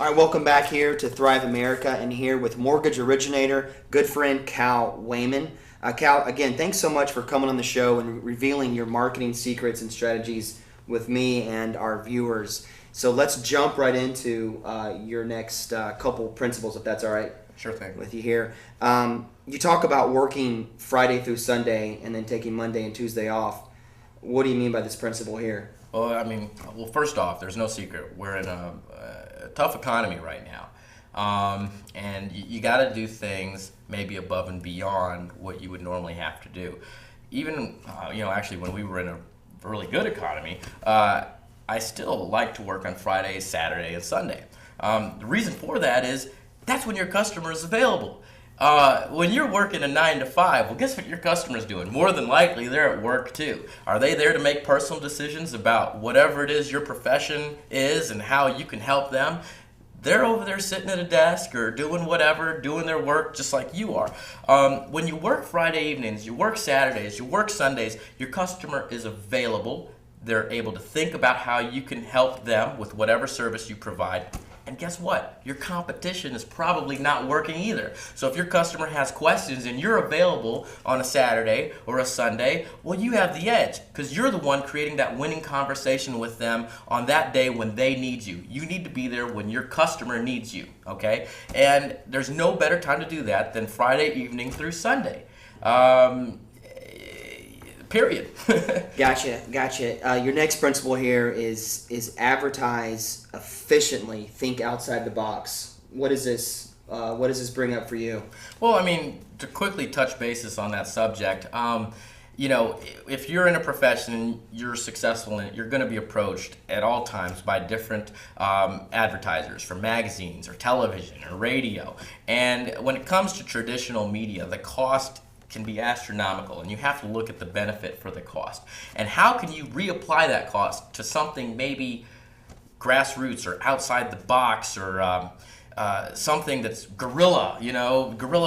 All right, welcome back here to Thrive America, and here with mortgage originator, good friend Kal Wayman. Kal, again, thanks so much for coming on the show and revealing your marketing secrets and strategies with me and our viewers. So let's jump right into your next couple principles, if that's all right. Sure thing. With you here. You talk about working Friday through Sunday and then taking Monday and Tuesday off. What do you mean by this principle here? Well, first off, there's no secret. We're in a tough economy right now. And you got to do things maybe above and beyond what you would normally have to do. Even, actually when we were in a really good economy, I still like to work on Friday, Saturday, and Sunday. The reason for that is that's when your customer is available. When you're working a 9 to 5, well, guess what your customer's doing? More than likely, they're at work too. Are they there to make personal decisions about whatever it is your profession is and how you can help them? They're over there sitting at a desk or doing whatever, doing their work just like you are. When you work Friday evenings, you work Saturdays, you work Sundays, your customer is available. They're able to think about how you can help them with whatever service you provide. And guess what? Your competition is probably not working either. So if your customer has questions and you're available on a Saturday or a Sunday, well, you have the edge because you're the one creating that winning conversation with them on that day when they need you. You need to be there when your customer needs you, okay? And there's no better time to do that than Friday evening through Sunday. Period. Gotcha. Your next principle here is advertise efficiently. Think outside the box. What is this? What does this bring up for you? Well, to quickly touch bases on that subject, if you're in a profession and you're successful in it, you're going to be approached at all times by different advertisers for magazines or television or radio. And when it comes to traditional media, the cost can be astronomical, and you have to look at the benefit for the cost. And how can you reapply that cost to something maybe grassroots or outside the box or something that's guerrilla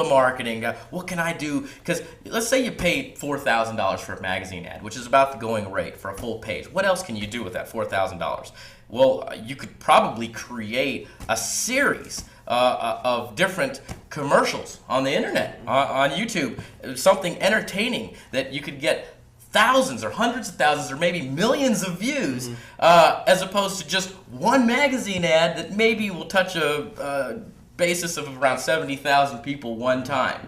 marketing? What can I do? Because let's say you paid $4,000 for a magazine ad, which is about the going rate for a full page. What else can you do with that $4,000? Well, you could probably create a series of different commercials on the internet, on YouTube, something entertaining that you could get thousands or hundreds of thousands or maybe millions of views, as opposed to just one magazine ad that maybe will touch a basis of around 70,000 people one time,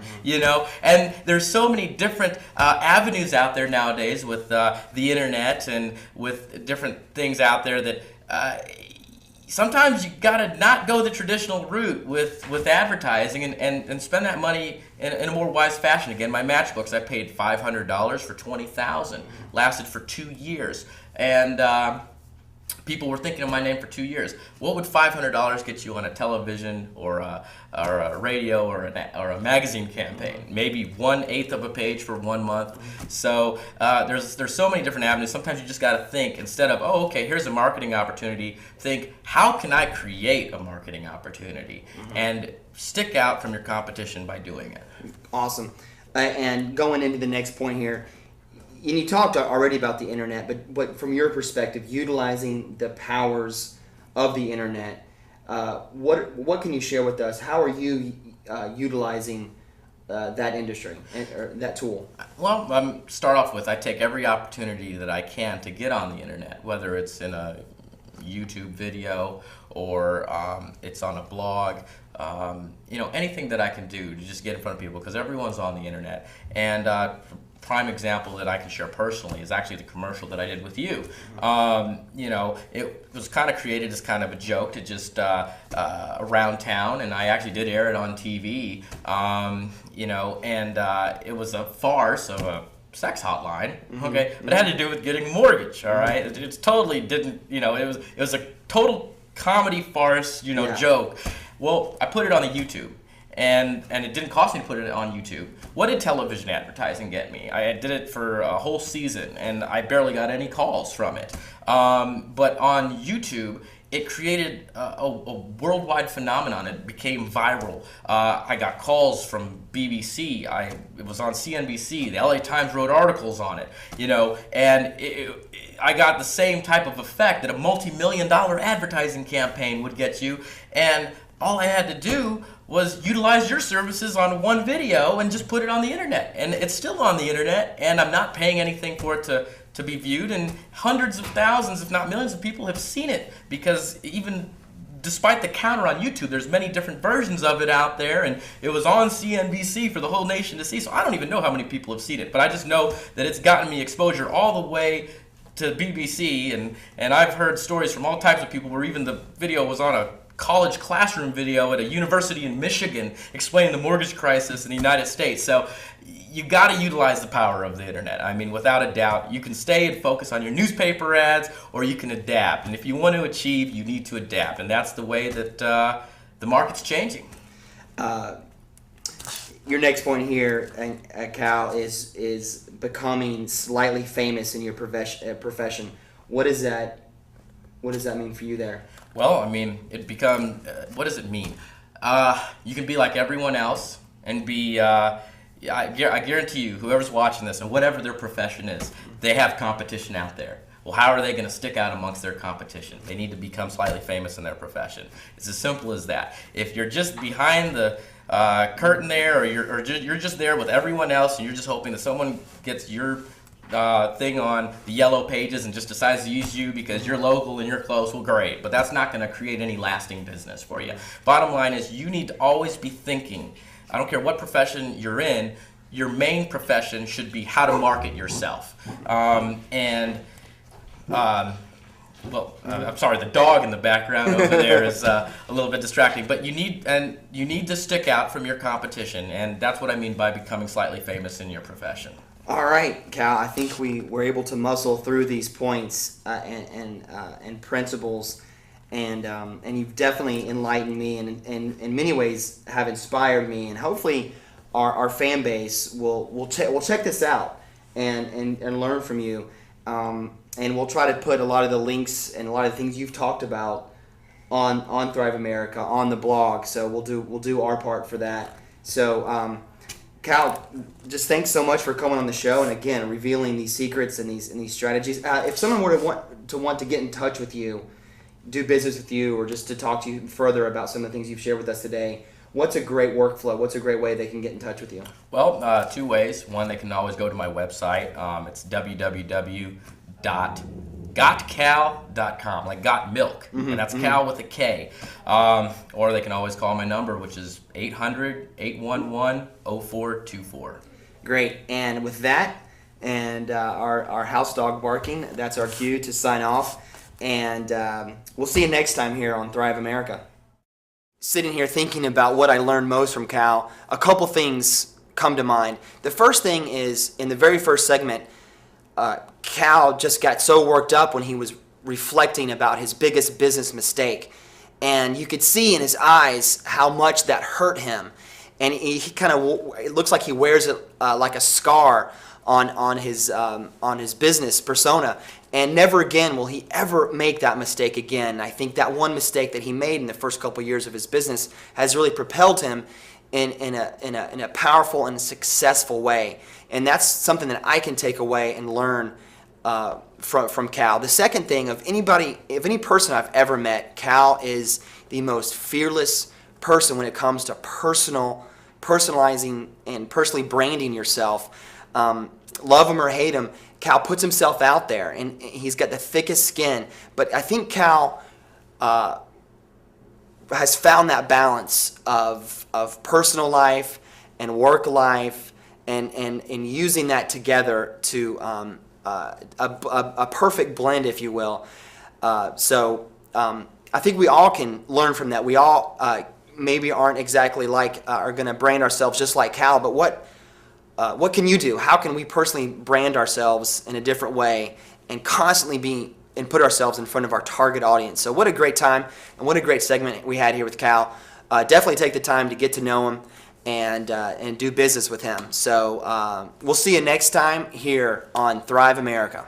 And there's so many different avenues out there nowadays with the internet and with different things out there that sometimes you gotta not go the traditional route with advertising and spend that money in a more wise fashion. Again, my matchbooks, I paid $500 for 20,000, lasted for 2 years, and people were thinking of my name for 2 years. What would $500 get you on a television or a radio or a magazine campaign? Maybe 1/8 of a page for 1 month. So there's so many different avenues. Sometimes you just got to think, instead of, okay, here's a marketing opportunity, think, how can I create a marketing opportunity? And stick out from your competition by doing it. Awesome. And going into the next point here, and you talked already about the internet, but from your perspective, utilizing the powers of the internet, what can you share with us? How are you utilizing that industry or that tool? Well, start off with, I take every opportunity that I can to get on the internet, whether it's in a YouTube video or it's on a blog. Anything that I can do to just get in front of people, because everyone's on the internet. And prime example that I can share personally is actually the commercial that I did with you. It was kind of created as kind of a joke to just around town, and I actually did air it on TV. It was a farce of a sex hotline, okay, but it had to do with getting a mortgage. All right, it totally didn't. It was a total comedy farce, joke. Well, I put it on the YouTube. And it didn't cost me to put it on YouTube. What did television advertising get me? I did it for a whole season, and I barely got any calls from it. But on YouTube, it created a worldwide phenomenon. It became viral. I got calls from BBC. It was on CNBC. The LA Times wrote articles on it. And I got the same type of effect that a multi-million-dollar advertising campaign would get you. And all I had to do was utilize your services on one video and just put it on the internet. And it's still on the internet, and I'm not paying anything for it to be viewed, and hundreds of thousands, if not millions of people have seen it, because even despite the counter on YouTube, there's many different versions of it out there, and it was on CNBC for the whole nation to see, so I don't even know how many people have seen it, but I just know that it's gotten me exposure all the way to BBC, and I've heard stories from all types of people where even the video was on a college classroom video at a university in Michigan explaining the mortgage crisis in the United States. So you got to utilize the power of the internet. I mean, without a doubt, you can stay and focus on your newspaper ads, or you can adapt. And if you want to achieve, you need to adapt. And that's the way that the market's changing. Your next point here, Kal, is becoming slightly famous in your profession. What does that mean for you there? Well, I mean, what does it mean? You can be like everyone else and be, I guarantee you, whoever's watching this, and whatever their profession is, they have competition out there. Well, how are they going to stick out amongst their competition? They need to become slightly famous in their profession. It's as simple as that. If you're just behind the curtain there, or you're just there with everyone else, and you're just hoping that someone gets your thing on the yellow pages and just decides to use you because you're local and you're close, well, great. But that's not going to create any lasting business for you. Bottom line is, you need to always be thinking, I don't care what profession you're in, your main profession should be how to market yourself. I'm sorry, the dog in the background over there is a little bit distracting, but you need to stick out from your competition, and that's what I mean by becoming slightly famous in your profession. All right, Kal, I think we were able to muscle through these points and principles, and you've definitely enlightened me, and in many ways have inspired me, and hopefully our fan base will check this out and learn from you, and we'll try to put a lot of the links and a lot of the things you've talked about on Thrive America on the blog. So we'll do our part for that. So. Kal, just thanks so much for coming on the show and again revealing these secrets and these strategies. If someone were to want to get in touch with you, do business with you, or just to talk to you further about some of the things you've shared with us today, what's a great workflow? What's a great way they can get in touch with you? Well, two ways. One, they can always go to my website. It's www.gotcal.com, like got milk, and that's Cal with a K. Or they can always call my number, which is 800-811-0424. Great. And with that, and our house dog barking, that's our cue to sign off. And we'll see you next time here on Thrive America. Sitting here thinking about what I learned most from Kal, a couple things come to mind. The first thing is, in the very first segment, Kal just got so worked up when he was reflecting about his biggest business mistake. And you could see in his eyes how much that hurt him. And he kind of, it looks like he wears it like a scar on his business persona. And never again will he ever make that mistake again. I think that one mistake that he made in the first couple years of his business has really propelled him in a powerful and successful way. And that's something that I can take away and learn from Kal. The second thing, of any person I've ever met, Kal is the most fearless person when it comes to personalizing and personally branding yourself. Love him or hate him, Kal puts himself out there, and he's got the thickest skin. But I think Kal has found that balance of personal life and work life, and using that together to a perfect blend, if you will. So I think we all can learn from that. We all maybe aren't exactly are going to brand ourselves just like Kal, but what can you do? How can we personally brand ourselves in a different way and constantly put ourselves in front of our target audience? So what a great time and what a great segment we had here with Kal. Definitely take the time to get to know him and do business with him. So we'll see you next time here on Thrive America.